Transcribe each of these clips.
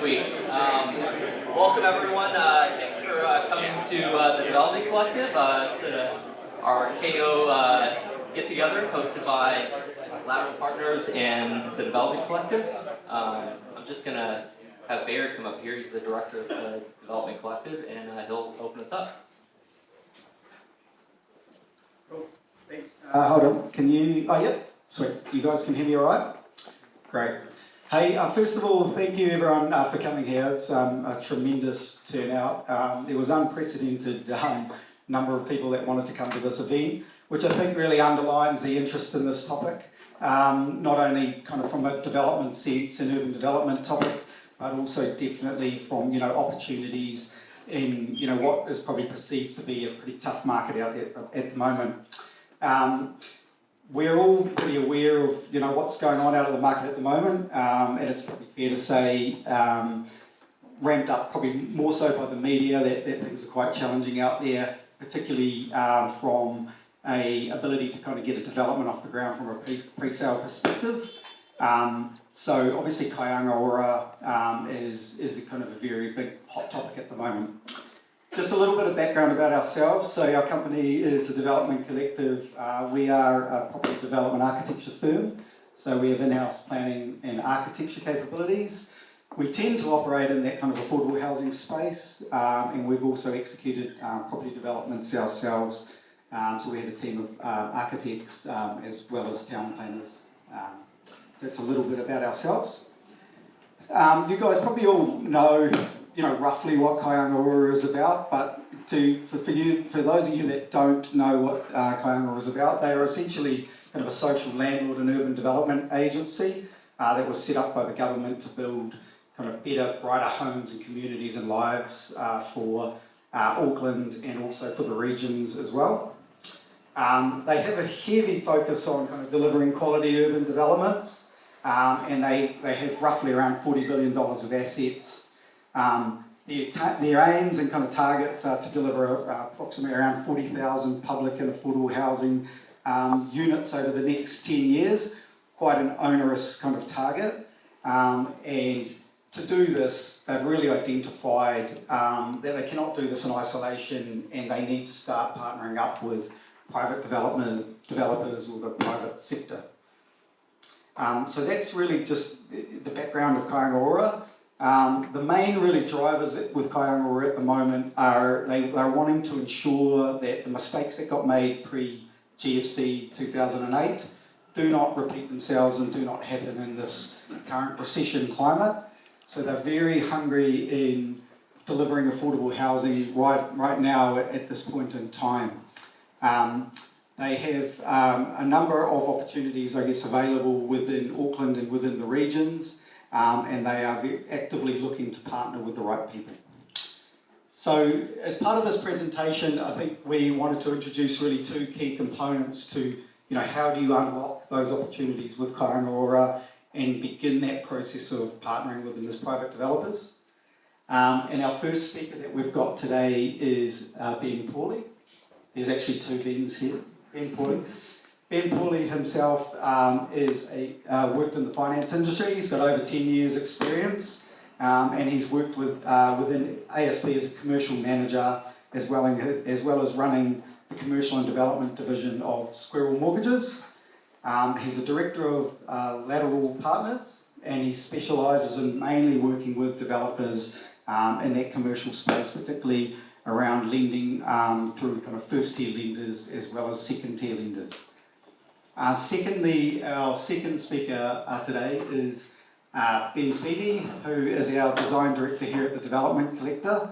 Sweet. Welcome everyone. Thanks for coming to the Development Collective. It's our KO get-together hosted by Lateral Partners and the Development Collective. I'm just going to have Baird come up here. He's the director of the Development Collective, and he'll open us up. Cool. Hold on. Can you... Oh, yep. Sweet. You guys can hear me all right? Great. Hey, first of all, thank you everyone for coming here. It's a tremendous turnout. There was unprecedented number of people that wanted to come to this event, which I think really underlines the interest in this topic. Not only kind of from a development sense, an urban development topic, but also definitely from, opportunities in, what is probably perceived to be a pretty tough market out there at the moment. We're all pretty aware of, what's going on out of the market at the moment, and it's probably fair to say ramped up probably more so by the media that things are quite challenging out there, particularly from a ability to kind of get a development off the ground from a pre-sale perspective. So obviously Kainga is a kind of a very big hot topic at the moment. Just a little bit of background about ourselves. So our company is a development collective. We are a property development architecture firm. So we have in-house planning and architecture capabilities. We tend to operate in that kind of affordable housing space, and we've also executed property developments ourselves. So we have a team of architects as well as town planners. That's a little bit about ourselves. You guys probably all know roughly what Kainga is about, but for those of you that don't know what Kainga is about, they are essentially kind of a social landlord and urban development agency that was set up by the government to build kind of better, brighter homes and communities and lives for Auckland and also for the regions as well. They have a heavy focus on kind of delivering quality urban developments, and they have roughly around $40 billion of assets. Their aims and kind of targets are to deliver approximately around 40,000 public and affordable housing units over the next 10 years. Quite an onerous kind of target. And to do this, they've really identified that they cannot do this in isolation, and they need to start partnering up with private developers or the private sector. So that's really just the background of Kainga. The main really drivers with Kainga at the moment are they're wanting to ensure that the mistakes that got made pre-GFC 2008 do not repeat themselves and do not happen in this current recession climate. So they're very hungry in delivering affordable housing right now at this point in time. They have a number of opportunities, I guess, available within Auckland and within the regions. And they are actively looking to partner with the right people. So as part of this presentation, I think we wanted to introduce really two key components to, how do you unlock those opportunities with Kainga and begin that process of partnering with them as private developers. And our first speaker that we've got today is Ben Pauly. There's actually two Bens here. Ben Pauly. Ben Pauly himself worked in the finance industry. He's got over 10 years experience, and he's worked within ASB as a commercial manager, as well as running the commercial and development division of Squirrel Mortgages. He's a director of Lateral Partners, and he specialises in mainly working with developers in that commercial space, particularly around lending through kind of first-tier lenders as well as second-tier lenders. Secondly, our second speaker today is Ben Speedy, who is our design director here at the Development Collective.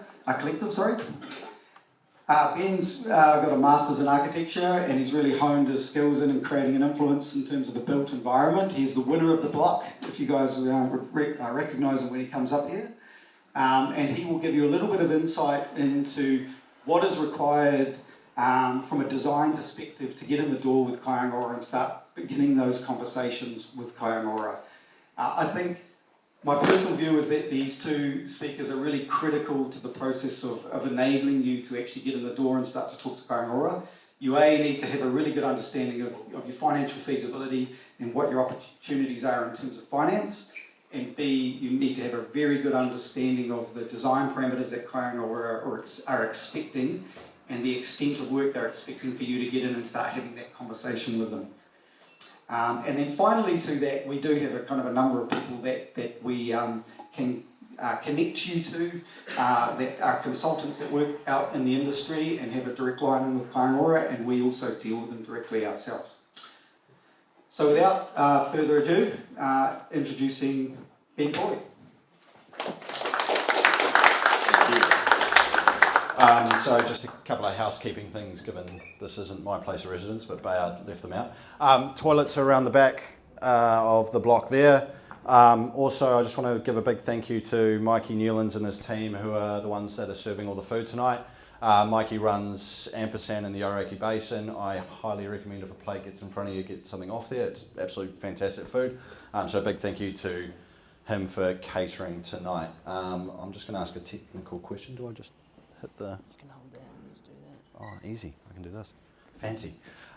Ben's got a master's in architecture, and he's really honed his skills in creating an influence in terms of the built environment. He's the winner of the block, if you guys recognise him when he comes up here. And he will give you a little bit of insight into what is required from a design perspective to get in the door with Kainga and start beginning those conversations with Kainga. I think my personal view is that these two speakers are really critical to the process of enabling you to actually get in the door and start to talk to Kainga. You need to have a really good understanding of your financial feasibility and what your opportunities are in terms of finance. and B, you need to have a very good understanding of the design parameters that Kainga are expecting and the extent of work they're expecting for you to get in and start having that conversation with them. And then finally to that, we do have a kind of a number of people that we can connect you to, that are consultants that work out in the industry and have a direct line in with Kainga, and we also deal with them directly ourselves. So without further ado, introducing Ben Boyd. So just a couple of housekeeping things, given this isn't my place of residence, but Bayard left them out. Toilets are around the back of the block there. Also, I just want to give a big thank you to Mikey Newlands and his team, who are the ones that are serving all the food tonight. Mikey runs Ampersand in the Ōrākei Basin. I highly recommend if a plate gets in front of you, get something off there. It's absolutely fantastic food. So a big thank you to him for catering tonight. I'm just going to ask a technical question. Do I just hit the... You can hold that and just do that. Oh, easy. I can do this. Fancy.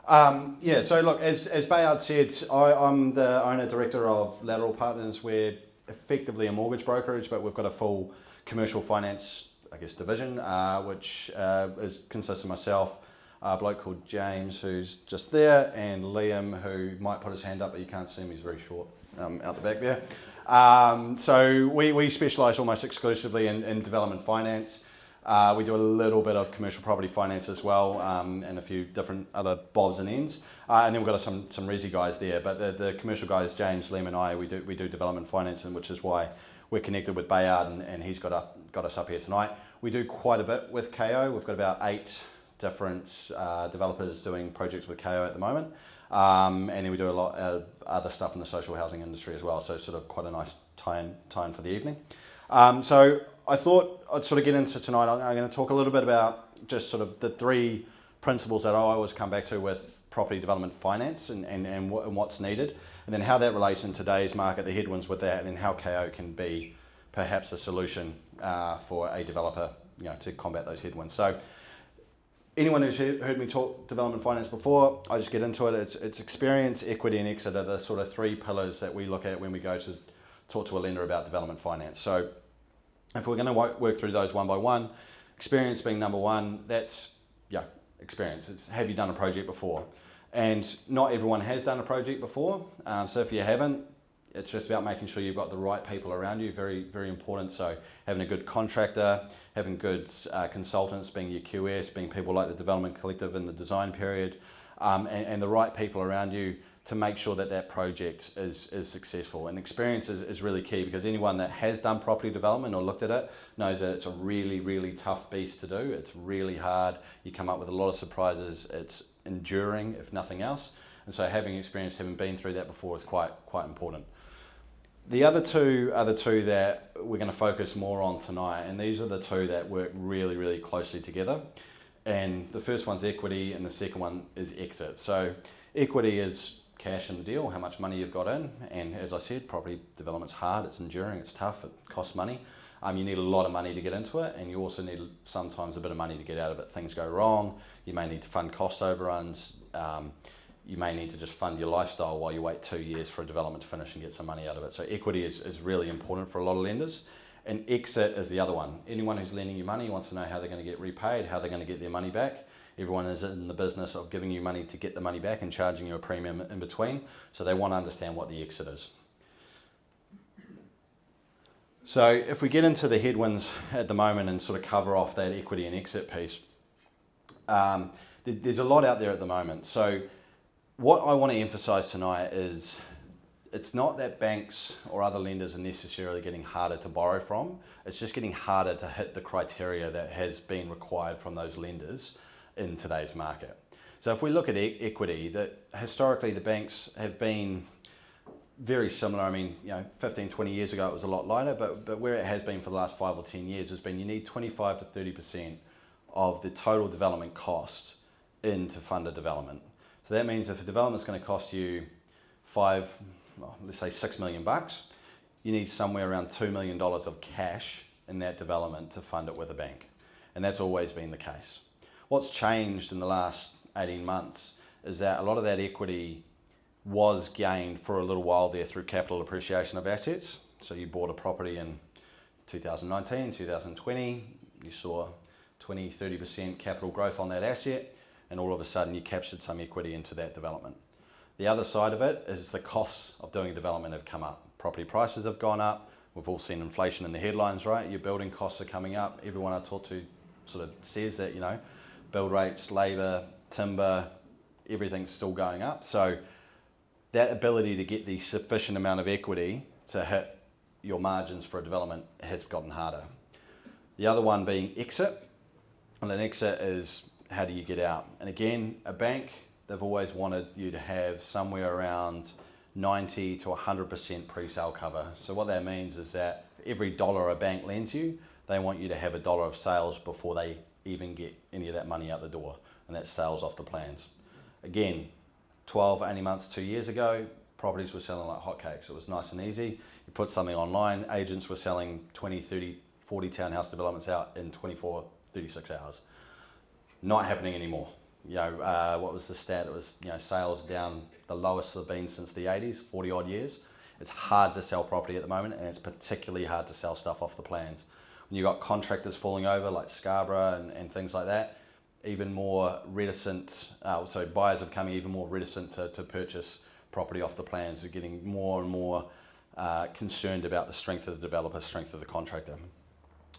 Yeah, so look, as Bayard said, I'm the owner-director of Lateral Partners. We're effectively a mortgage brokerage, but we've got a full commercial finance, I guess, division, which consists of myself, a bloke called James, who's just there, and Liam, who might put his hand up, but you can't see him, he's very short, out the back there. So we specialise almost exclusively in development finance. We do a little bit of commercial property finance as well, and a few different other bobs and ends. And then we've got some resi guys there, but the commercial guys, James, Liam and I, we do development finance, and which is why we're connected with Bayard, and he's got us up here tonight. We do quite a bit with KO. We've got about 8 different developers doing projects with KO at the moment. And then we do a lot of other stuff in the social housing industry as well, so sort of quite a nice tie-in for the evening. So I thought I'd sort of get into tonight. I'm going to talk a little bit about just sort of the 3 principles that I always come back to with property development finance and what's needed, and then how that relates in today's market, the headwinds with that, and then how KO can be perhaps a solution for a developer, to combat those headwinds. So anyone who's heard me talk development finance before, I just get into it. It's experience, equity, and exit are the sort of 3 pillars that we look at when we go to talk to a lender about development finance. So if we're going to work through those one by one, experience being number 1, that's experience. It's, have you done a project before? And not everyone has done a project before. So if you haven't, it's just about making sure you've got the right people around you. Very, very important. So having a good contractor, having good consultants, being your QS, being people like the development collective in the design period, and the right people around you to make sure that project is successful. And experience is really key, because anyone that has done property development or looked at it knows that it's a really, really tough beast to do. It's really hard. You come up with a lot of surprises. It's enduring, if nothing else. And so having experience, having been through that before, is quite important. The other two are the 2 that we're going to focus more on tonight, and these are the 2 that work really, really closely together. And the first one's equity, and the second one is exit. So equity is cash in the deal, how much money you've got in, and as I said, property development's hard, it's enduring, it's tough, it costs money. You need a lot of money to get into it, and you also need sometimes a bit of money to get out of it. Things go wrong, you may need to fund cost overruns, you may need to just fund your lifestyle while you wait 2 years for a development to finish and get some money out of it. So equity is really important for a lot of lenders, and exit is the other one. Anyone who's lending you money wants to know how they're going to get repaid, how they're going to get their money back. Everyone is in the business of giving you money to get the money back and charging you a premium in between, so they want to understand what the exit is. So if we get into the headwinds at the moment and sort of cover off that equity and exit piece, there's a lot out there at the moment. So what I want to emphasise tonight is it's not that banks or other lenders are necessarily getting harder to borrow from, it's just getting harder to hit the criteria that has been required from those lenders in today's market. So if we look at equity, that historically the banks have been very similar. I mean, 15, 20 years ago it was a lot lighter, but where it has been for the last 5 or 10 years has been you need 25 to 30% of the total development cost to fund a development. So that means if a development's going to cost you let's say $6 million, you need somewhere around $2 million of cash in that development to fund it with a bank. And that's always been the case. What's changed in the last 18 months is that a lot of that equity was gained for a little while there through capital appreciation of assets. So you bought a property in 2019, 2020, you saw 20, 30% capital growth on that asset, and all of a sudden you captured some equity into that development. The other side of it is the costs of doing development have come up. Property prices have gone up. We've all seen inflation in the headlines, right? Your building costs are coming up. Everyone I talk to sort of says that, build rates, labour, timber, everything's still going up. So that ability to get the sufficient amount of equity to hit your margins for a development has gotten harder. The other one being exit. And an exit is, how do you get out? And again, a bank, they've always wanted you to have somewhere around 90 to 100% pre-sale cover. So what that means is that every dollar a bank lends you, they want you to have $1 of sales before they even get any of that money out the door. And that's sales off the plans. Again, 12, 18 months, 2 years ago, properties were selling like hotcakes. It was nice and easy. You put something online, agents were selling 20, 30, 40 townhouse developments out in 24, 36 hours. Not happening anymore. What was the stat? It was, sales down the lowest they've been since the 80s, 40 odd years. It's hard to sell property at the moment, and it's particularly hard to sell stuff off the plans. When you've got contractors falling over like Scarborough and things like that, even more reticent, buyers are becoming even more reticent to purchase property off the plans. They're getting more and more concerned about the strength of the developer, strength of the contractor.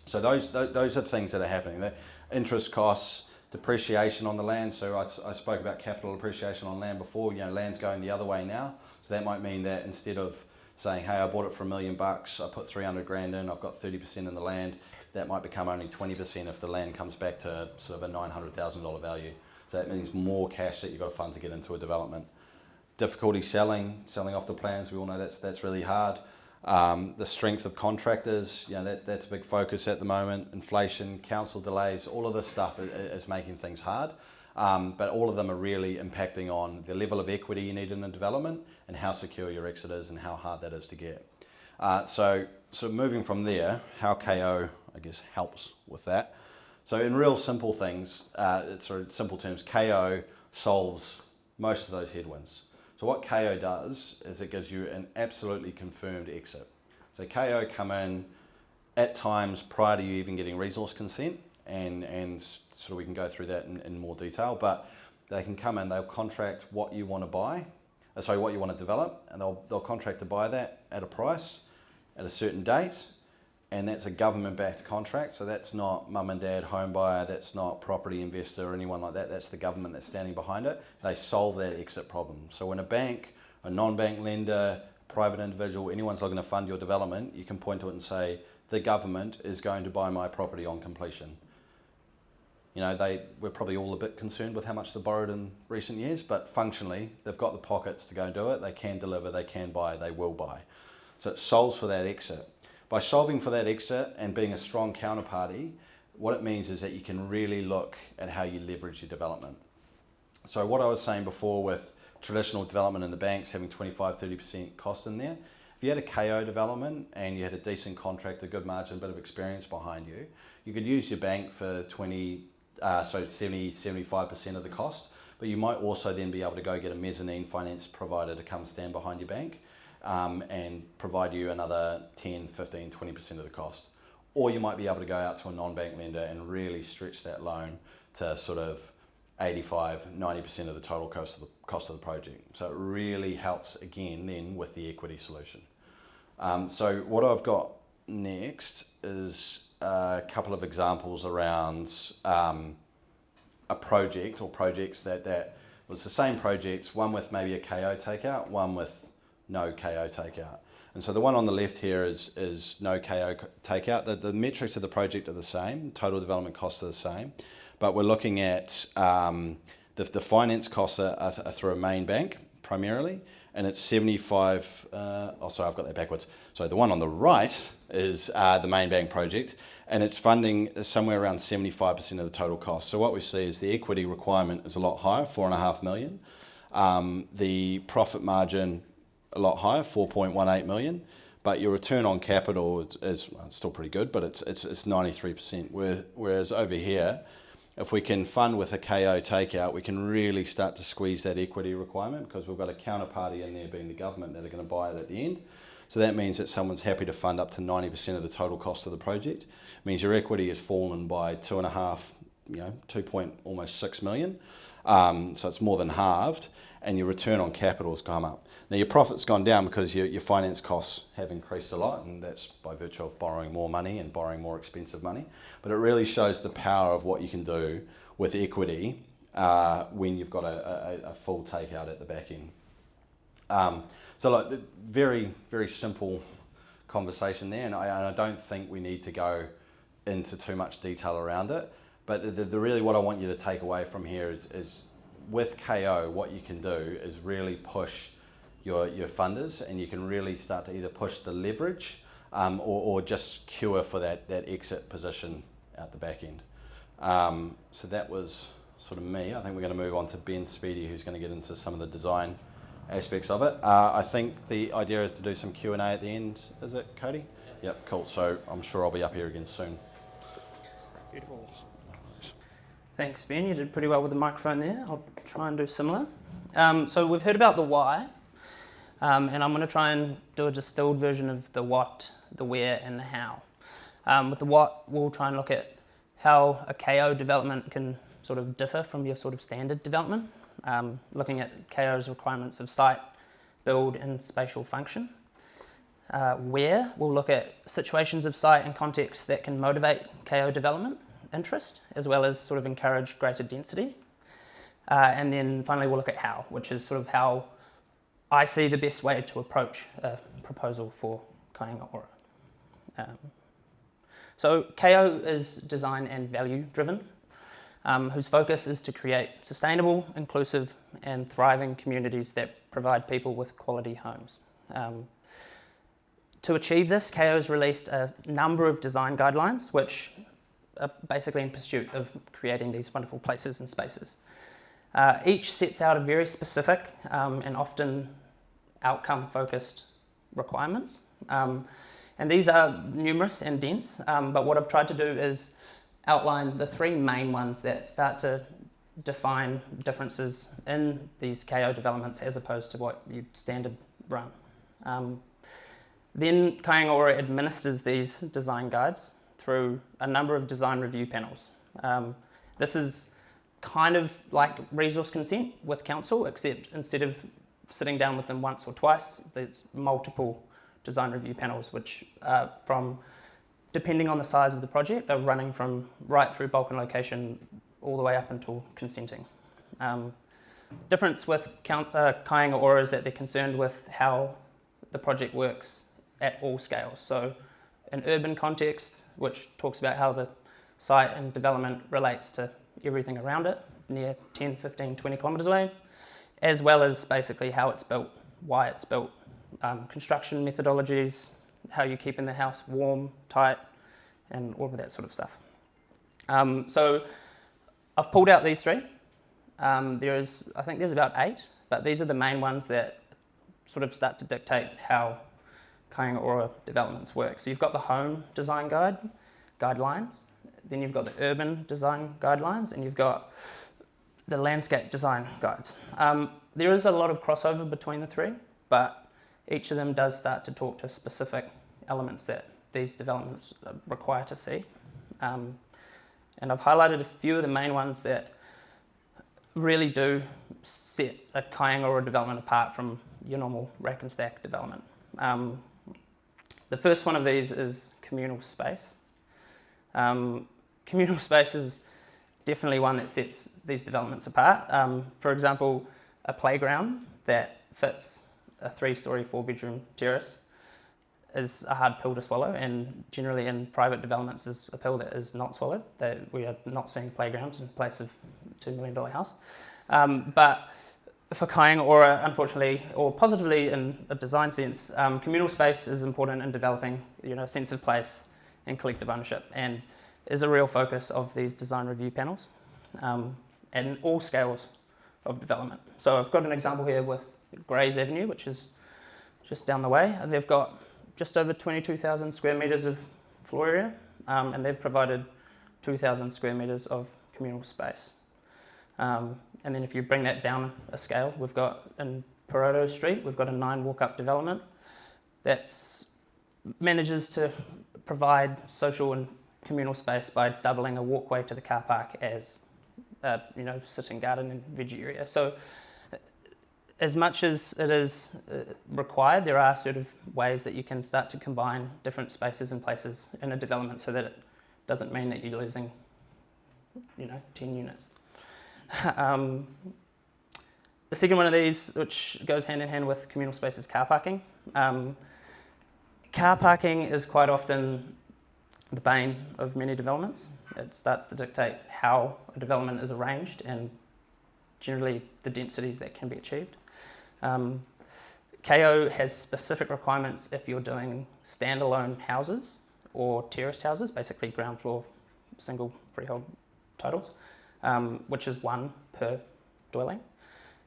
So those are things that are happening. The interest costs, depreciation on the land. So I spoke about capital appreciation on land before. Land's going the other way now. So that might mean that instead of saying, hey, I bought it for $1 million, I put 300 grand in, I've got 30% in the land, that might become only 20% if the land comes back to sort of a $900,000 value. So that means more cash that you've got to fund to get into a development. Difficulty selling off the plans, we all know that's really hard. The strength of contractors, that's a big focus at the moment. Inflation, council delays, all of this stuff is making things hard. But all of them are really impacting on the level of equity you need in a development and how secure your exit is and how hard that is to get. So moving from there, how KO, I guess, helps with that. So in real simple things, simple terms, KO solves most of those headwinds. So what KO does is it gives you an absolutely confirmed exit. So KO come in at times prior to you even getting resource consent, and sort of we can go through that in more detail, but they can come in, they'll contract what you want to buy, what you want to develop, and they'll contract to buy that at a price at a certain date, and that's a government-backed contract, so that's not mum and dad home buyer, that's not property investor or anyone like that, that's the government that's standing behind it. They solve that exit problem. So when a bank, a non-bank lender, private individual, anyone's looking to fund your development, you can point to it and say, the government is going to buy my property on completion. We're probably all a bit concerned with how much they borrowed in recent years, but functionally, they've got the pockets to go and do it, they can deliver, they can buy, they will buy. So it solves for that exit. By solving for that exit and being a strong counterparty, what it means is that you can really look at how you leverage your development. So what I was saying before with traditional development in the banks having 25, 30% cost in there, if you had a KO development and you had a decent contract, a good margin, a bit of experience behind you, you could use your bank for 70, 75% of the cost, but you might also then be able to go get a mezzanine finance provider to come stand behind your bank and provide you another 10, 15, 20% of the cost. Or you might be able to go out to a non-bank lender and really stretch that loan to sort of 85, 90% of the total cost of the project. So it really helps again then with the equity solution. So what I've got next is a couple of examples around a project or projects that was the same projects, one with maybe a KO takeout, one with no KO takeout. And so the one on the left here is no KO takeout. The metrics of the project are the same, total development costs are the same, but we're looking at the finance costs are through a main bank primarily, and it's 75, sorry, I've got that backwards. So the one on the right is the main bank project, and it's funding somewhere around 75% of the total cost. So what we see is the equity requirement is a lot higher, 4.5 million. The profit margin a lot higher, 4.18 million, but your return on capital is still pretty good, but it's 93%. Whereas over here, if we can fund with a KO takeout, we can really start to squeeze that equity requirement because we've got a counterparty in there being the government that are going to buy it at the end. So that means that someone's happy to fund up to 90% of the total cost of the project. It means your equity has fallen by 2.6 million. So it's more than halved, and your return on capital has come up. Now your profit's gone down because your finance costs have increased a lot, and that's by virtue of borrowing more money and borrowing more expensive money. But it really shows the power of what you can do with equity when you've got a full takeout at the back end. So like, very, very simple conversation there, and I don't think we need to go into too much detail around it. But the really what I want you to take away from here is with KO, what you can do is really push your funders, and you can really start to either push the leverage or just cure for that exit position out the back end. So that was sort of me. I think we're going to move on to Ben Speedy, who's going to get into some of the design aspects of it. I think the idea is to do some Q&A at the end. Is it, Cody? Yep, cool. So I'm sure I'll be up here again soon. Beautiful. Thanks, Ben. You did pretty well with the microphone there. I'll try and do similar. So we've heard about the why, and I'm going to try and do a distilled version of the what, the where, and the how. With the what, we'll try and look at how a KO development can sort of differ from your sort of standard development, looking at KO's requirements of site, build, and spatial function. Where, we'll look at situations of site and context that can motivate KO development interest, as well as sort of encourage greater density. And then finally we'll look at how, which is sort of how I see the best way to approach a proposal for Kainga Ora. So KO is design and value driven, whose focus is to create sustainable, inclusive and thriving communities that provide people with quality homes. To achieve this, KO has released a number of design guidelines which are basically in pursuit of creating these wonderful places and spaces. Each sets out a very specific and often outcome-focused requirements. And these are numerous and dense, but what I've tried to do is outline the three main ones that start to define differences in these KO developments as opposed to what you'd standard run. Then Kainga Ora administers these design guides through a number of design review panels. This is kind of like resource consent with council, except instead of sitting down with them once or twice, there's multiple design review panels, which depending on the size of the project, are running from right through bulk and location all the way up until consenting. Difference with Kainga Ora is that they're concerned with how the project works at all scales. So an urban context, which talks about how the site and development relates to everything around it, near 10, 15, 20 kilometres away, as well as basically how it's built, why it's built, construction methodologies, how you're keeping the house warm, tight, and all of that sort of stuff. So I've pulled out these three. I think there's about 8, but these are the main ones that sort of start to dictate how Kainga Ora developments work. So you've got the home design guidelines, then you've got the urban design guidelines, and you've got the landscape design guides. There is a lot of crossover between the three, but each of them does start to talk to specific elements that these developments require to see. And I've highlighted a few of the main ones that really do set a Kainga Ora development apart from your normal rack and stack development. The first one of these is communal space. Communal space is definitely one that sets these developments apart. For example, a playground that fits a 3-storey, 4-bedroom terrace is a hard pill to swallow, and generally in private developments is a pill that is not swallowed. We are not seeing playgrounds in place of a $2 million house. But for Kainga Ora, unfortunately, or positively in a design sense, communal space is important in developing, a sense of place and collective ownership, and is a real focus of these design review panels, and all scales of development. So I've got an example here with Grays Avenue, which is just down the way, and they've got just over 22,000 square metres of floor area, and they've provided 2,000 square metres of communal space. And then if you bring that down a scale, we've got in Perodo Street, we've got a 9 walk-up development that manages to provide social and communal space by doubling a walkway to the car park as a sitting garden and veggie area. So as much as it is required, there are sort of ways that you can start to combine different spaces and places in a development so that it doesn't mean that you're losing 10 units. The second one of these, which goes hand in hand with communal space, is car parking. Car parking is quite often the bane of many developments. It starts to dictate how a development is arranged and generally the densities that can be achieved. KO has specific requirements if you're doing standalone houses or terraced houses, basically ground floor single freehold titles, which is one per dwelling.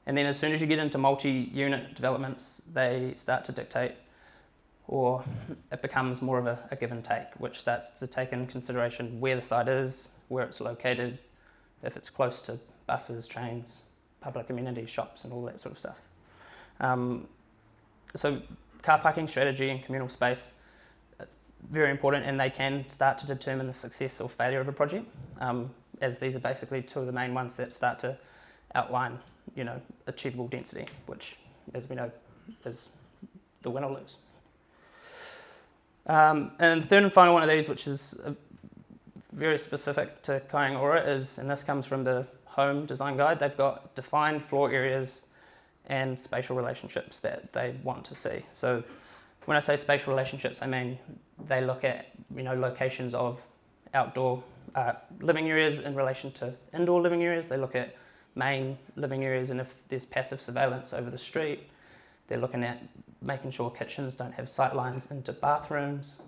And then as soon as you get into multi-unit developments, they start to dictate, or it becomes more of a give and take, which starts to take in consideration where the site is, where it's located, if it's close to buses, trains, public amenities, shops, and all that sort of stuff. So car parking strategy and communal space, very important, and they can start to determine the success or failure of a project, as these are basically two of the main ones that start to outline, achievable density, which, as we know, is the win or lose. And the third and final one of these, which is very specific to Kainga, is, and this comes from the Home Design Guide, they've got defined floor areas and spatial relationships that they want to see. So when I say spatial relationships, I mean they look at locations of outdoor living areas in relation to indoor living areas. They look at main living areas, and if there's passive surveillance over the street, they're looking at making sure kitchens don't have sight lines into bathrooms.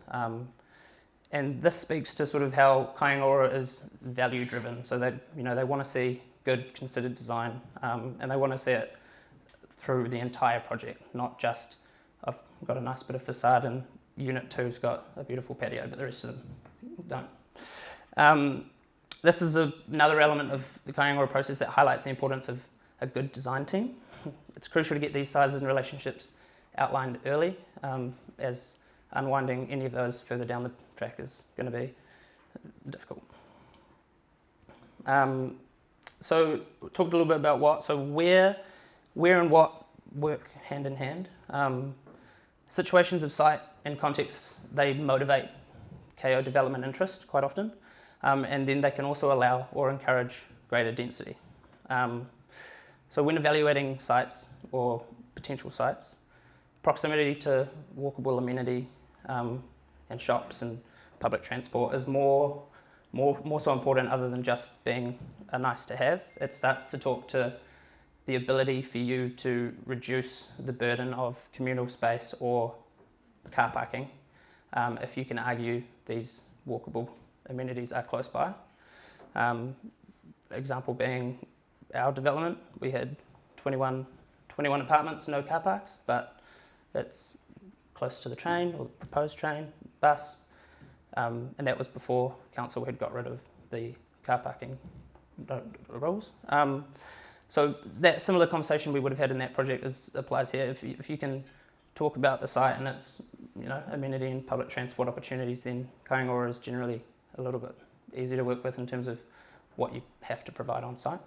And this speaks to sort of how Kainga is value driven. So they want to see good considered design, and they want to see it through the entire project, not just I've got a nice bit of facade and unit 2's got a beautiful patio, but the rest of them don't. This is another element of the Kainga process that highlights the importance of a good design team. It's crucial to get these sizes and relationships outlined early, as unwinding any of those further down the track is going to be difficult. So we talked a little bit about where and what work hand in hand. Situations of site and context, they motivate KO development interest quite often, and then they can also allow or encourage greater density. So when evaluating sites or potential sites, proximity to walkable amenity and shops and public transport is more so important, other than just being a nice to have. It starts to talk to the ability for you to reduce the burden of communal space or car parking if you can argue these walkable amenities are close by. Example being our development, we had 21 apartments, no car parks, but that's close to the train or the proposed train, bus, and that was before council had got rid of the car parking rules. So that similar conversation we would have had in that project applies here. If you can talk about the site and its amenity and public transport opportunities, then Kainga is generally a little bit easier to work with in terms of what you have to provide on site.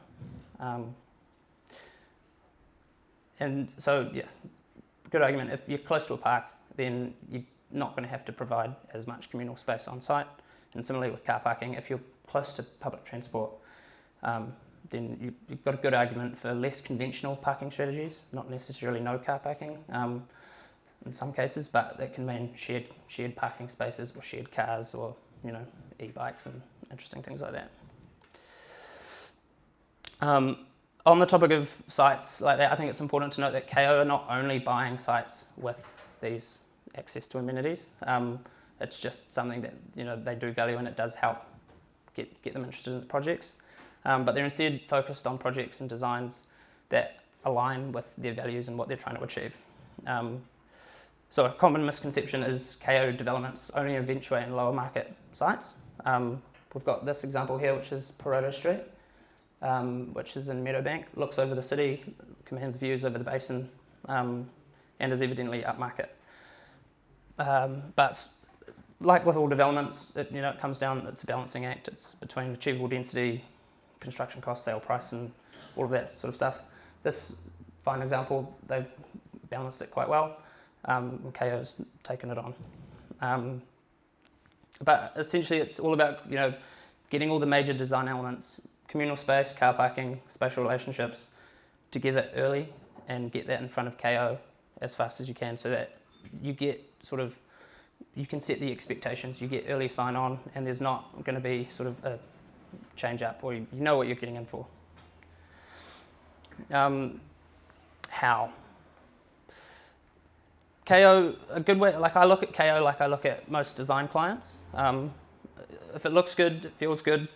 And so, yeah, good argument. If you're close to a park, then you're not going to have to provide as much communal space on site. And similarly with car parking, if you're close to public transport, then you've got a good argument for less conventional parking strategies, not necessarily no car parking in some cases, but that can mean shared parking spaces or shared cars or e-bikes and interesting things like that. On the topic of sites like that, I think it's important to note that KO are not only buying sites with these access to amenities. It's just something that they do value, and it does help get them interested in the projects. But they're instead focused on projects and designs that align with their values and what they're trying to achieve. So a common misconception is KO developments only eventuate in lower market sites. We've got this example here, which is Peroto Street, which is in Meadowbank, looks over the city, commands views over the basin, and is evidently upmarket. But like with all developments, it comes down, it's a balancing act. It's between achievable density, construction cost, sale price, and all of that sort of stuff. This fine example, they've balanced it quite well. And KO's taken it on. But essentially, it's all about getting all the major design elements, communal space, car parking, spatial relationships, together early and get that in front of KO as fast as you can, so that you get you can set the expectations, you get early sign on, and there's not going to be sort of a change up, or you know what you're getting in for. How? KO, a good way, like I look at KO like I look at most design clients. If it looks good, it feels good,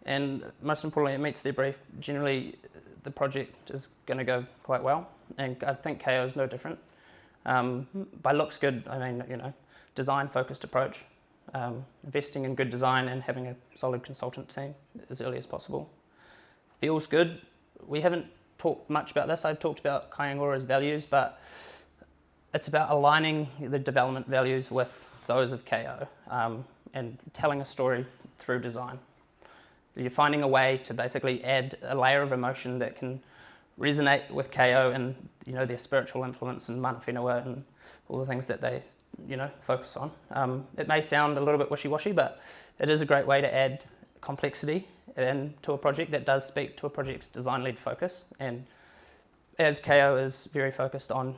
and most importantly, it meets their brief, generally the project is going to go quite well, and I think KO is no different. By looks good, I mean, design-focused approach, investing in good design and having a solid consultant team as early as possible. Feels good. We haven't talked much about this. I've talked about Kainga's values, but it's about aligning the development values with those of KO and telling a story through design. You're finding a way to basically add a layer of emotion that can resonate with KO and their spiritual influence and mana whenua and all the things that they focus on. It may sound a little bit wishy-washy, but it is a great way to add complexity to a project that does speak to a project's design-led focus. And as KO is very focused on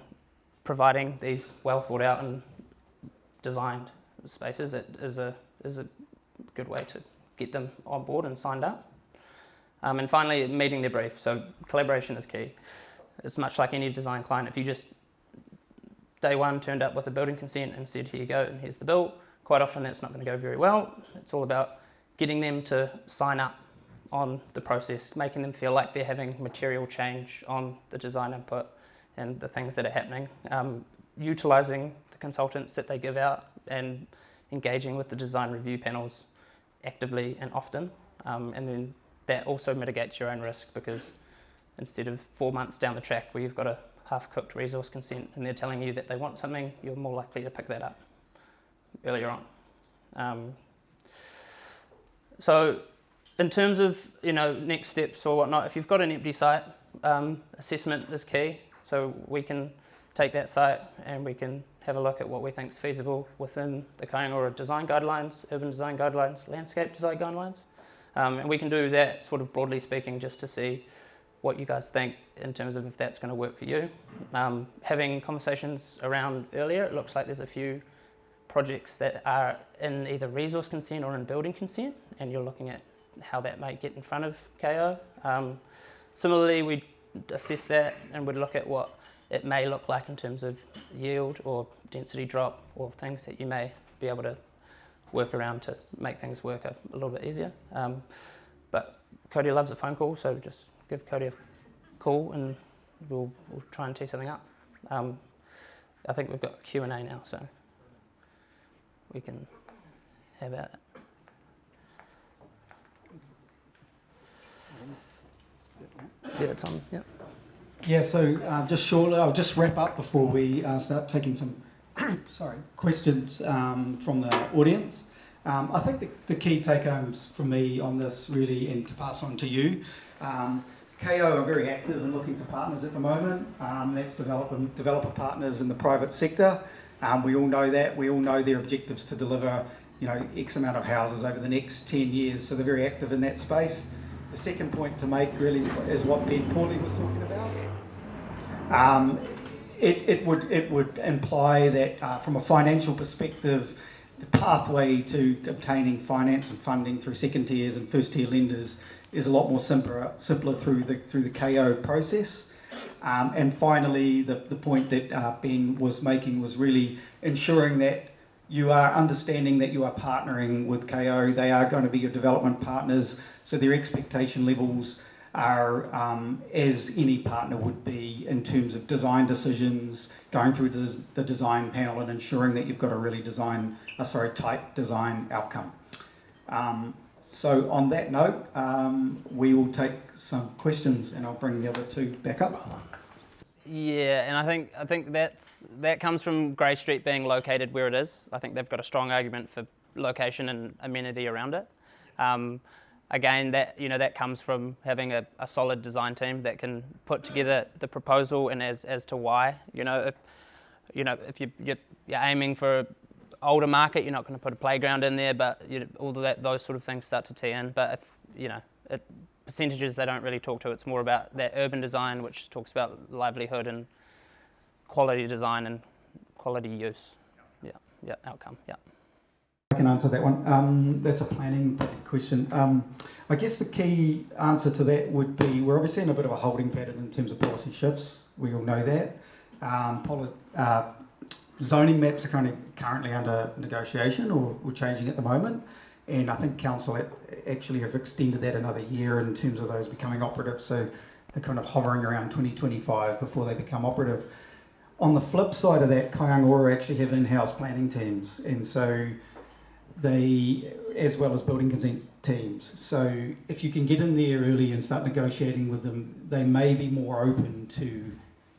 providing these well thought out and designed spaces, it is a good way to get them on board and signed up. And finally, meeting their brief. So collaboration is key. It's much like any design client. If you just day one turned up with a building consent and said, here you go, and here's the bill, quite often that's not going to go very well. It's all about getting them to sign up on the process, making them feel like they're having material change on the design input and the things that are happening, utilising the consultants that they give out and engaging with the design review panels actively and often. And then that also mitigates your own risk, because instead of 4 months down the track where you've got a half-cooked resource consent and they're telling you that they want something, you're more likely to pick that up earlier on. So in terms of next steps or whatnot, if you've got an empty site, assessment is key. So we can take that site and we can have a look at what we think is feasible within the Kainga design guidelines, urban design guidelines, landscape design guidelines. And we can do that sort of broadly speaking just to see what you guys think in terms of if that's going to work for you. Having conversations around earlier, it looks like there's a few projects that are in either resource consent or in building consent, and you're looking at how that might get in front of KO. Similarly, we assess that and would look at what it may look like in terms of yield or density drop or things that you may be able to work around to make things work a little bit easier. But Cody loves a phone call, so just give Cody a call and we'll try and tee something up. I think we've got Q&A now, so we can have at it. Yeah, it's on, yep. Yeah, so just shortly, I'll just wrap up before we start taking some questions from the audience. I think the key take-homes for me on this really, and to pass on to you, KO are very active in looking for partners at the moment. That's developer partners in the private sector. We all know that. We all know their objectives to deliver, X amount of houses over the next 10 years. So they're very active in that space. The second point to make really is what Ben Portley was talking about. It would imply that from a financial perspective, the pathway to obtaining finance and funding through second tiers and first tier lenders is a lot more simpler through the KO process. And finally, the point that Ben was making was really ensuring that you are understanding that you are partnering with KO. They are going to be your development partners, so their expectation levels are as any partner would be in terms of design decisions, going through the design panel and ensuring that you've got a really tight design outcome. So on that note, we will take some questions and I'll bring the other two back up. Yeah, and I think that comes from Grey Street being located where it is. I think they've got a strong argument for location and amenity around it. Again, that comes from having a solid design team that can put together the proposal and as to why. If you're aiming for an older market, you're not going to put a playground in there, but all of those sort of things start to tee in. But if percentages they don't really talk to. It's more about that urban design, which talks about livelihood and quality design and quality use. Yeah, outcome. Yeah. I can answer that one. That's a planning question. I guess the key answer to that would be we're obviously in a bit of a holding pattern in terms of policy shifts. We all know that. Zoning maps are currently under negotiation or changing at the moment. And I think council actually have extended that another year in terms of those becoming operative. So they're kind of hovering around 2025 before they become operative. On the flip side of that, Kainga actually have in-house planning teams. And so they, as well as building consent teams. So if you can get in there early and start negotiating with them, they may be more open to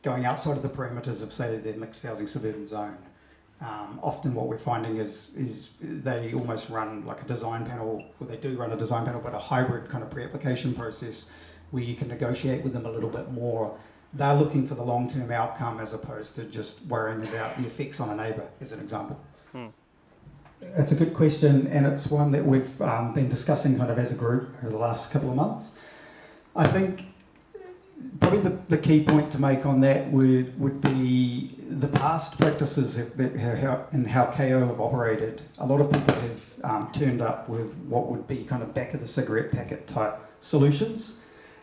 going outside of the parameters of, say, their mixed housing suburban zone. Often what we're finding is they almost run like a design panel, or they do run a design panel, but a hybrid kind of pre-application process where you can negotiate with them a little bit more. They're looking for the long-term outcome as opposed to just worrying about the effects on a neighbour, as an example. It's a good question, and it's one that we've been discussing kind of as a group over the last couple of months. I think probably the key point to make on that would be the past practices and how KO have operated. A lot of people have turned up with what would be kind of back of the cigarette packet type solutions.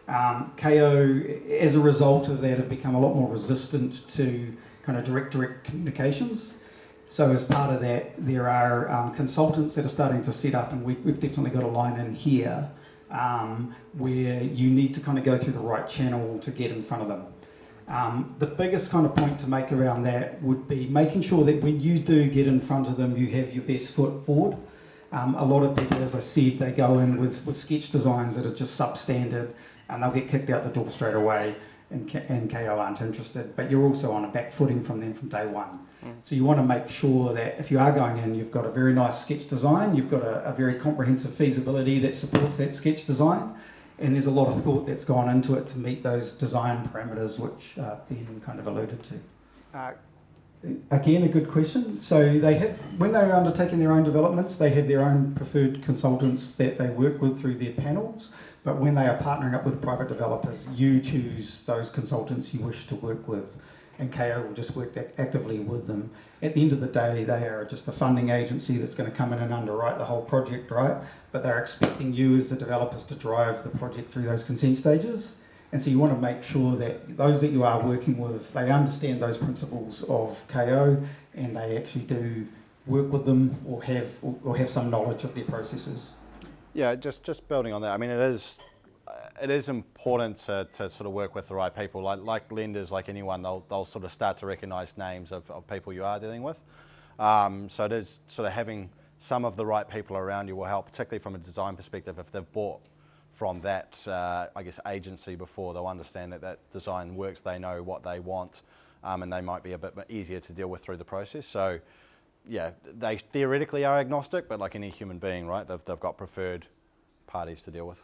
KO, as a result of that, have become a lot more resistant to kind of direct communications. So as part of that, there are consultants that are starting to set up, and we've definitely got a line in here where you need to kind of go through the right channel to get in front of them. The biggest kind of point to make around that would be making sure that when you do get in front of them, you have your best foot forward. A lot of people, as I said, they go in with sketch designs that are just substandard, and they'll get kicked out the door straight away, and KO aren't interested. But you're also on a back footing from them from day one. So you want to make sure that if you are going in, you've got a very nice sketch design, you've got a very comprehensive feasibility that supports that sketch design, and there's a lot of thought that's gone into it to meet those design parameters which Ben kind of alluded to. Again, a good question. So they have, when they're undertaking their own developments, they have their own preferred consultants that they work with through their panels, but when they are partnering up with private developers, you choose those consultants you wish to work with, and KO will just work actively with them. At the end of the day, they are just a funding agency that's going to come in and underwrite the whole project, right? But they're expecting you as the developers to drive the project through those consent stages. And so you want to make sure that those that you are working with, they understand those principles of KO, and they actually do work with them or have some knowledge of their processes. Yeah, just building on that. I mean, it is important to sort of work with the right people. Like lenders, like anyone, they'll sort of start to recognise names of people you are dealing with. So it is sort of having some of the right people around you will help, particularly from a design perspective. If they've bought from that, I guess, agency before, they'll understand that design works, they know what they want, and they might be a bit easier to deal with through the process. So yeah, they theoretically are agnostic, but like any human being, right, they've got preferred parties to deal with.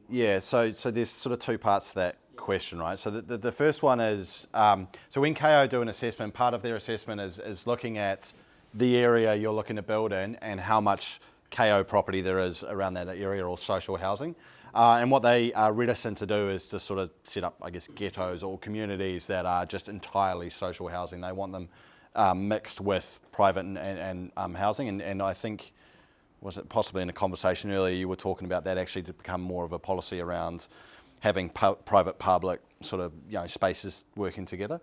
Yeah, so there's sort of two parts to that question, right? So the first one is, so when KO do an assessment, part of their assessment is looking at the area you're looking to build in and how much KO property there is around that area or social housing. And what they are reticent to do is to sort of set up, I guess, ghettos or communities that are just entirely social housing. They want them mixed with private and housing. And I think, was it possibly in a conversation earlier, you were talking about that actually to become more of a policy around having private public sort of spaces working together.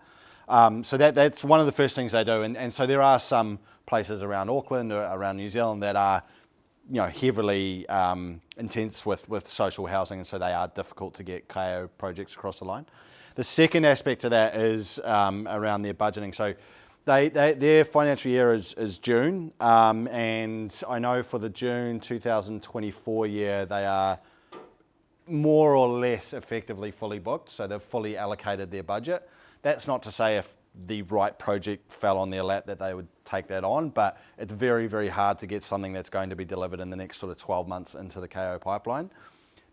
So that's one of the first things they do. And so there are some places around Auckland or around New Zealand that are heavily intense with social housing, and so they are difficult to get KO projects across the line. The second aspect of that is around their budgeting. So their financial year is June, and I know for the June 2024 year they are more or less effectively fully booked, so they've fully allocated their budget. That's not to say if the right project fell on their lap that they would take that on, but it's very, very hard to get something that's going to be delivered in the next sort of 12 months into the KO pipeline.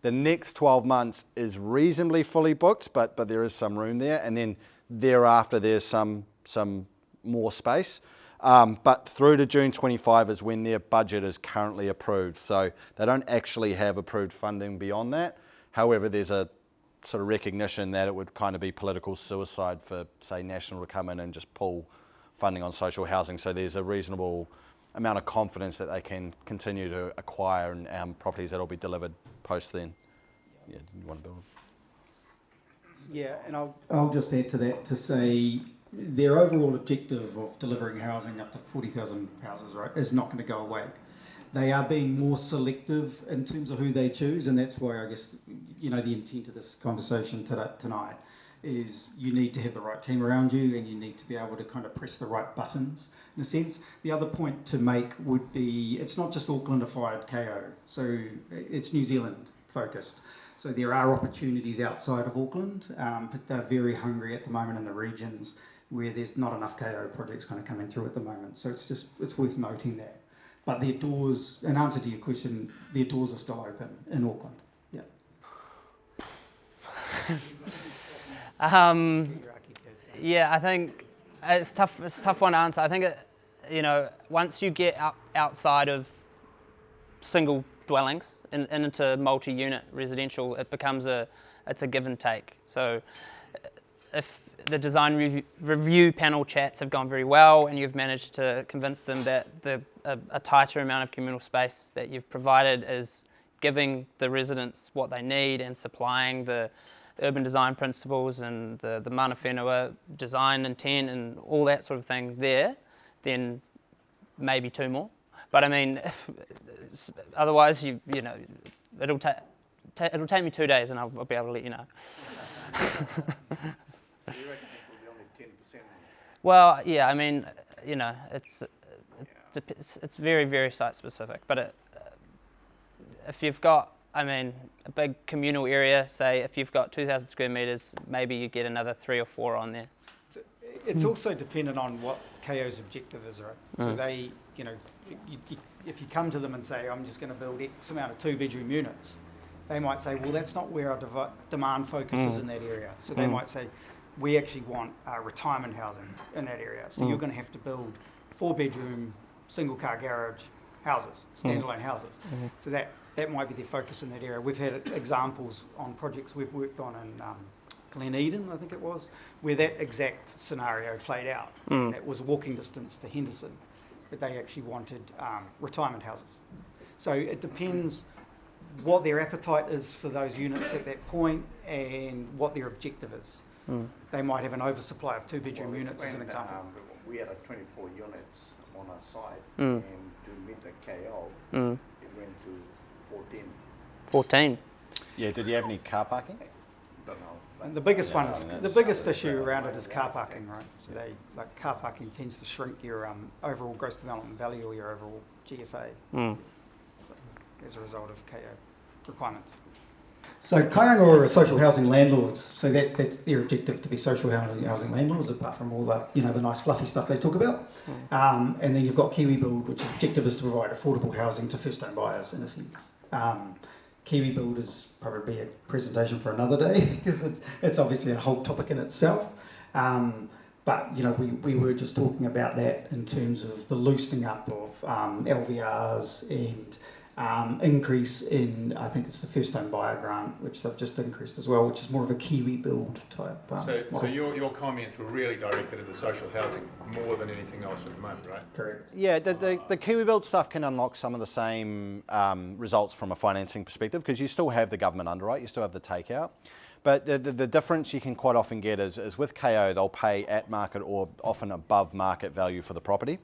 The next 12 months is reasonably fully booked, but there is some room there, and then thereafter there's some more space. But through to June 25 is when their budget is currently approved, so they don't actually have approved funding beyond that. However, there's a sort of recognition that it would kind of be political suicide for, say, National to come in and just pull funding on social housing. So there's a reasonable amount of confidence that they can continue to acquire and properties that will be delivered post then. Yeah, you want to build? Yeah, and I'll just add to that to say their overall objective of delivering housing up to 40,000 houses, right, is not going to go away. They are being more selective in terms of who they choose, and that's why I guess, you know, the intent of this conversation tonight is you need to have the right team around you, and you need to be able to kind of press the right buttons, in a sense. The other point to make would be, it's not just Aucklandified KO, so it's New Zealand focused. So there are opportunities outside of Auckland, but they're very hungry at the moment in the regions where there's not enough KO projects kind of coming through at the moment. So it's worth noting that. But their doors, in answer to your question, their doors are still open in Auckland. Yeah. Yeah, I think it's tough. It's a tough one to answer. I think once you get outside of single dwellings and into multi-unit residential, it becomes it's a give and take. So if the design review panel chats have gone very well and you've managed to convince them that a tighter amount of communal space that you've provided is giving the residents what they need and supplying the urban design principles and the mana whenua design intent and all that sort of thing there, then maybe two more. But I mean, otherwise, it'll take me 2 days and I'll be able to let you know. So you reckon it will be only 10%? Well, yeah, I mean, it's very, very site specific. But if you've got, a big communal area, say if you've got 2,000 square metres, maybe you get another 3 or 4 on there. It's also dependent on what KO's objective is, right? So they, if you come to them and say, I'm just going to build X amount of 2-bedroom units, they might say, well, that's not where our demand focus is in that area. So they might say, we actually want retirement housing in that area. So you're going to have to build 4-bedroom, single-car garage houses, standalone houses. So that might be their focus in that area. We've had examples on projects we've worked on in Glen Eden, I think it was, where that exact scenario played out. It was walking distance to Henderson, but they actually wanted retirement houses. So it depends what their appetite is for those units at that point and what their objective is. They might have an oversupply of 2-bedroom units as an example. We had 24 units on our site, and to meet the KO, it went to 14. 14. Yeah, did you have any car parking? Don't know. And the biggest one is the biggest issue around it is car parking, right? So car parking tends to shrink your overall gross development value or your overall GFA as a result of KO requirements. So Kainga are social housing landlords. So that's their objective, to be social housing landlords, apart from all the the nice fluffy stuff they talk about. And then you've got Kiwi Build, which objective is to provide affordable housing to first-time buyers in a sense. Kiwi Build is probably a presentation for another day because it's obviously a whole topic in itself. But we were just talking about that in terms of the loosening up of LVRs and increase in, I think it's the first home buyer grant, which they've just increased as well, which is more of a Kiwi Build type. So your comments were really directed at the social housing more than anything else at the moment, right? Correct. Yeah, the Kiwi Build stuff can unlock some of the same results from a financing perspective because you still have the government underwrite, you still have the takeout. But the difference you can quite often get is with KO, they'll pay at market or often above market value for the property.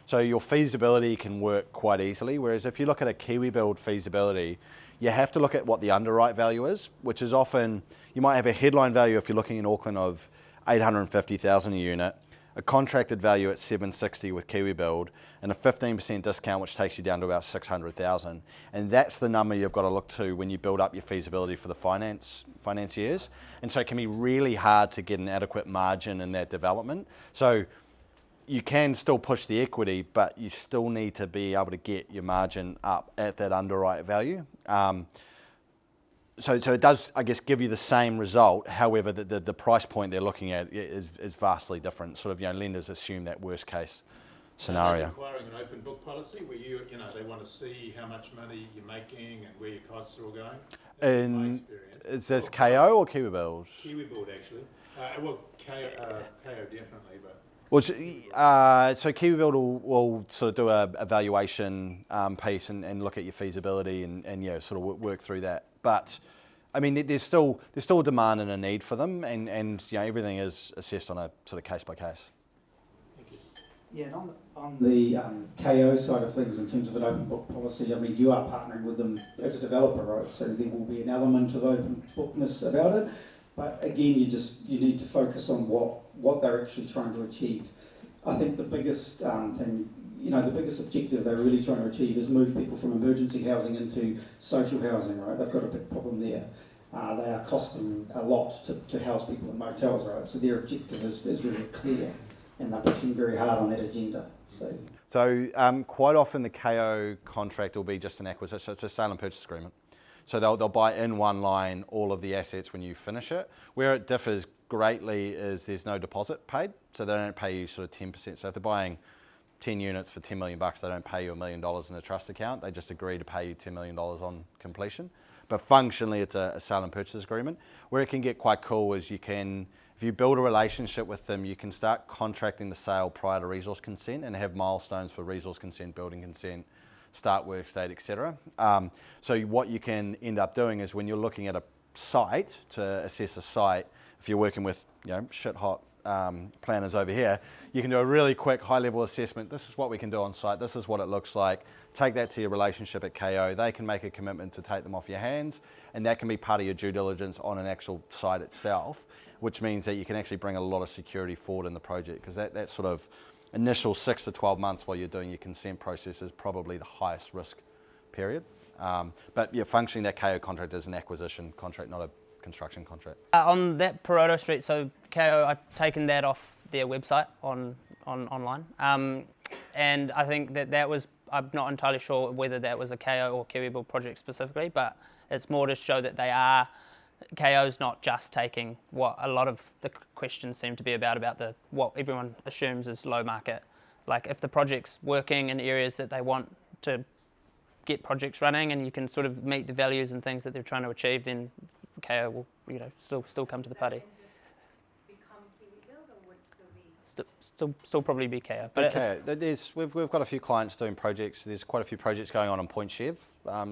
So your feasibility can work quite easily, whereas if you look at a Kiwi Build feasibility, you have to look at what the underwrite value is, which is often, you might have a headline value if you're looking in Auckland of 850,000 a unit. a contracted value at 760 with KiwiBuild, and a 15% discount, which takes you down to about 600,000. And that's the number you've got to look to when you build up your feasibility for the financiers. And so it can be really hard to get an adequate margin in that development. So you can still push the equity, but you still need to be able to get your margin up at that underwrite value. So it does, I guess, give you the same result. However, the price point they're looking at is vastly different. Sort of, lenders assume that worst case scenario. Are they requiring an open book policy where they want to see how much money you're making and where your costs are all going? That's my experience. Is this KO or KiwiBuild? KiwiBuild, actually. KO definitely, but. Well, so KiwiBuild will sort of do a valuation piece and look at your feasibility and sort of work through that. But I mean, there's still a demand and a need for them, and everything is assessed on a sort of case by case. Thank you. Yeah, and on the KO side of things, in terms of an open book policy, I mean, you are partnering with them as a developer, right? So there will be an element of open bookness about it. But again, you need to focus on what they're actually trying to achieve. I think the biggest thing, the biggest objective they're really trying to achieve is move people from emergency housing into social housing, right? They've got a big problem there. They are costing a lot to house people in motels, right? So their objective is really clear, and they're pushing very hard on that agenda. So quite often the KO contract will be just an acquisition, so it's a sale and purchase agreement. So they'll buy in one line all of the assets when you finish it. Where it differs greatly is there's no deposit paid, so they don't pay you sort of 10%. So if they're buying 10 units for $10 million, they don't pay you $1 million in a trust account. They just agree to pay you $10 million on completion. But functionally, it's a sale and purchase agreement. Where it can get quite cool is if you build a relationship with them, you can start contracting the sale prior to resource consent and have milestones for resource consent, building consent, start work date, etc. So what you can end up doing is when you're looking at a site to assess a site, if you're working with shit hot planners over here, you can do a really quick high level assessment. This is what we can do on site. This is what it looks like. Take that to your relationship at KO. They can make a commitment to take them off your hands, and that can be part of your due diligence on an actual site itself, which means that you can actually bring a lot of security forward in the project, because that sort of initial 6 to 12 months while you're doing your consent process is probably the highest risk period. But functioning that KO contract is an acquisition contract, not a construction contract. On that Paroto Street, so KO, I've taken that off their website online, and I think that was, I'm not entirely sure whether that was a KO or KiwiBuild project specifically, but it's more to show that KO's not just taking what a lot of the questions seem to be about what everyone assumes is low market. Like if the project's working in areas that they want to get projects running, and you can sort of meet the values and things that they're trying to achieve, then KO will still come to the party. Still probably be KO. But we've got a few clients doing projects. There's quite a few projects going on in Point Chev,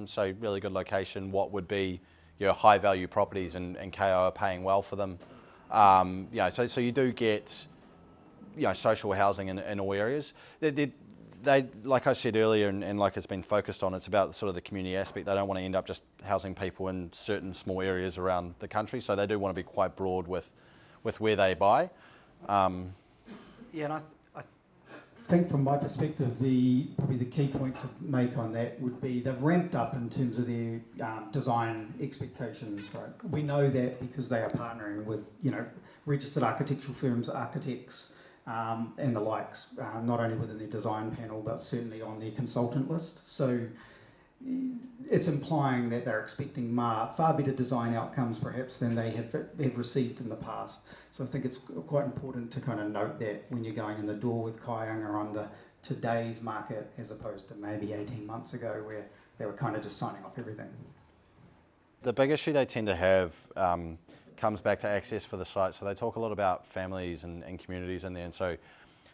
so really good location. What would be your high value properties, and KO are paying well for them. So you do get social housing in all areas. They, like I said earlier, and like it's been focused on, it's about sort of the community aspect. They don't want to end up just housing people in certain small areas around the country, so they do want to be quite broad with where they buy. And I think from my perspective, probably the key point to make on that would be they've ramped up in terms of their design expectations, right? We know that because they are partnering with, registered architectural firms, architects, and the likes, not only within their design panel, but certainly on their consultant list. So it's implying that they're expecting far better design outcomes perhaps than they have received in the past. So I think it's quite important to kind of note that when you're going in the door with Kainga under today's market, as opposed to maybe 18 months ago where they were kind of just signing off everything. The big issue they tend to have comes back to access for the site. So they talk a lot about families and communities in there. And so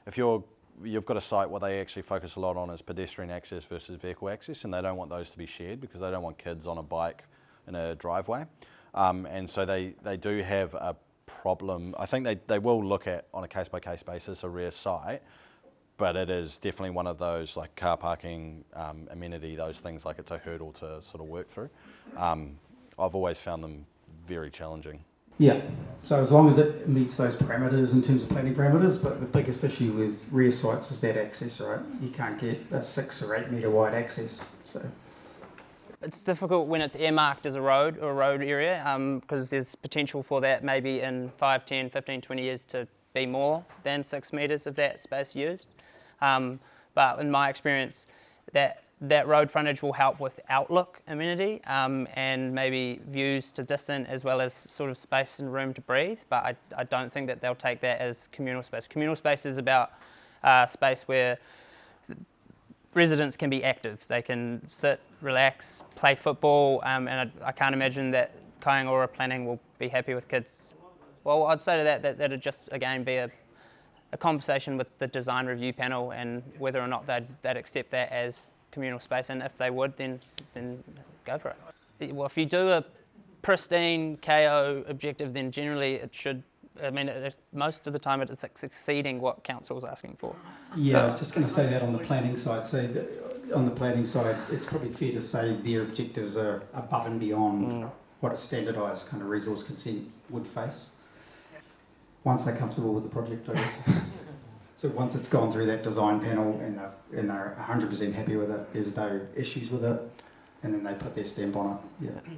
if you've got a site, what they actually focus a lot on is pedestrian access versus vehicle access, and they don't want those to be shared because they don't want kids on a bike in a driveway. And so they do have a problem. I think they will look at, on a case-by-case basis, a rare site, but it is definitely one of those, like car parking, amenity, those things, like it's a hurdle to sort of work through. I've always found them very challenging Yeah, so as long as it meets those parameters in terms of planning parameters, but the biggest issue with rear sites is that access, right? You can't get a 6 or 8 metre wide access. So It's difficult when it's earmarked as a road or a road area because there's potential for that maybe in 5, 10, 15, 20 years to be more than 6 metres of that space used. But in my experience, that road frontage will help with outlook amenity and maybe views to distant as well as sort of space and room to breathe. But I don't think that they'll take that as communal space. Communal space is about space where residents can be active. They can sit, relax, play football, and I can't imagine that Kainga planning will be happy with kids. Well, I'd say to that'd just, again, be a conversation with the design review panel and whether or not they'd accept that as communal space, and if they would, then go for it. Well, if you do a pristine KO objective, then generally it should, most of the time it's exceeding what council's asking for. yeah, So, I was just going to say that on the planning side. So on the planning side, it's probably fair to say their objectives are above and beyond what a standardised kind of resource consent would face. Once they're comfortable with the project, I guess. So once it's gone through that design panel and they're 100% happy with it, there's no issues with it, and then they put their stamp on it. Yeah.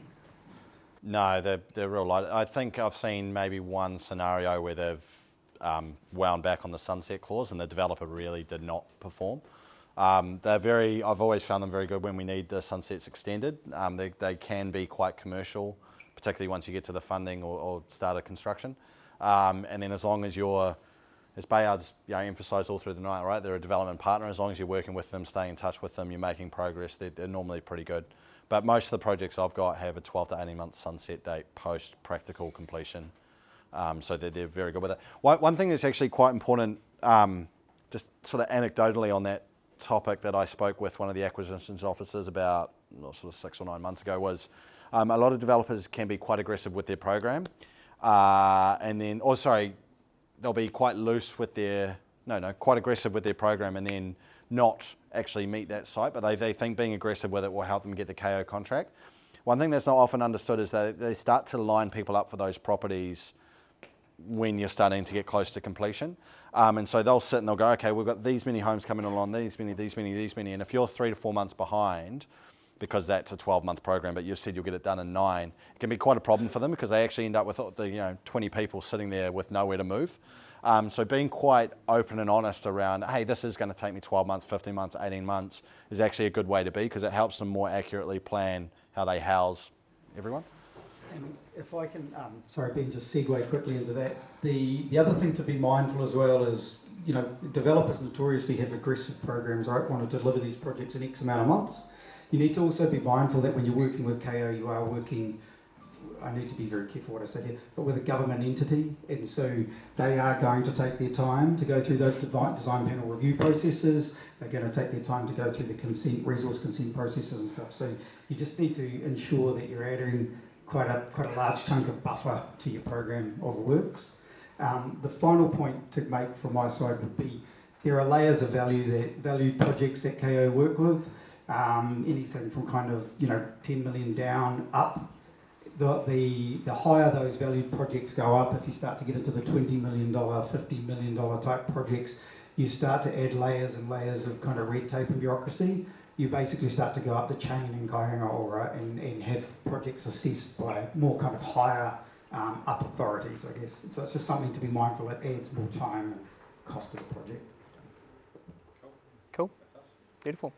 No, they're real light. I think I've seen maybe one scenario where they've wound back on the sunset clause and the developer really did not perform. I've always found them very good when we need the sunsets extended. They can be quite commercial, particularly once you get to the funding or start of construction. And then as long as as Bayard's emphasised all through the night, right? They're a development partner. As long as you're working with them, staying in touch with them, you're making progress, they're normally pretty good. But most of the projects I've got have a 12 to 18 month sunset date post practical completion. So they're very good with it. One thing that's actually quite important, just sort of anecdotally on that topic that I spoke with one of the acquisitions officers about sort of 6 or 9 months ago was a lot of developers can be quite aggressive with their program. They'll be quite loose with quite aggressive with their program and then not actually meet that site, but they think being aggressive with it will help them get the KO contract. One thing that's not often understood is that they start to line people up for those properties when you're starting to get close to completion. And so they'll sit and they'll go, okay, we've got these many homes coming along, these many, and if you're 3 to 4 months behind, because that's a 12-month program, but you've said you'll get it done in 9, it can be quite a problem for them because they actually end up with 20 people sitting there with nowhere to move. So being quite open and honest around, hey, this is going to take me 12 months, 15 months, 18 months is actually a good way to be because it helps them more accurately plan how they house everyone. And if I can, sorry Ben, just segue quickly into that. The other thing to be mindful as well is, developers notoriously have aggressive programs, right? Want to deliver these projects in X amount of months. You need to also be mindful that when you're working with KO, you are working, I need to be very careful what I say here, but with a government entity, and so they are going to take their time to go through those design panel review processes. They're going to take their time to go through the resource consent processes and stuff. So you just need to ensure that you're adding quite a large chunk of buffer to your program of works. The final point to make from my side would be there are layers of valued projects that KO work with. Anything from kind of 10 million down up. The higher those valued projects go up, if you start to get into the $20 million, $50 million type projects, you start to add layers and layers of kind of red tape and bureaucracy. You basically start to go up the chain in Kainga, right, and have projects assessed by more kind of higher up authorities, I guess. So it's just something to be mindful. It adds more time and cost to the project. Cool. Beautiful.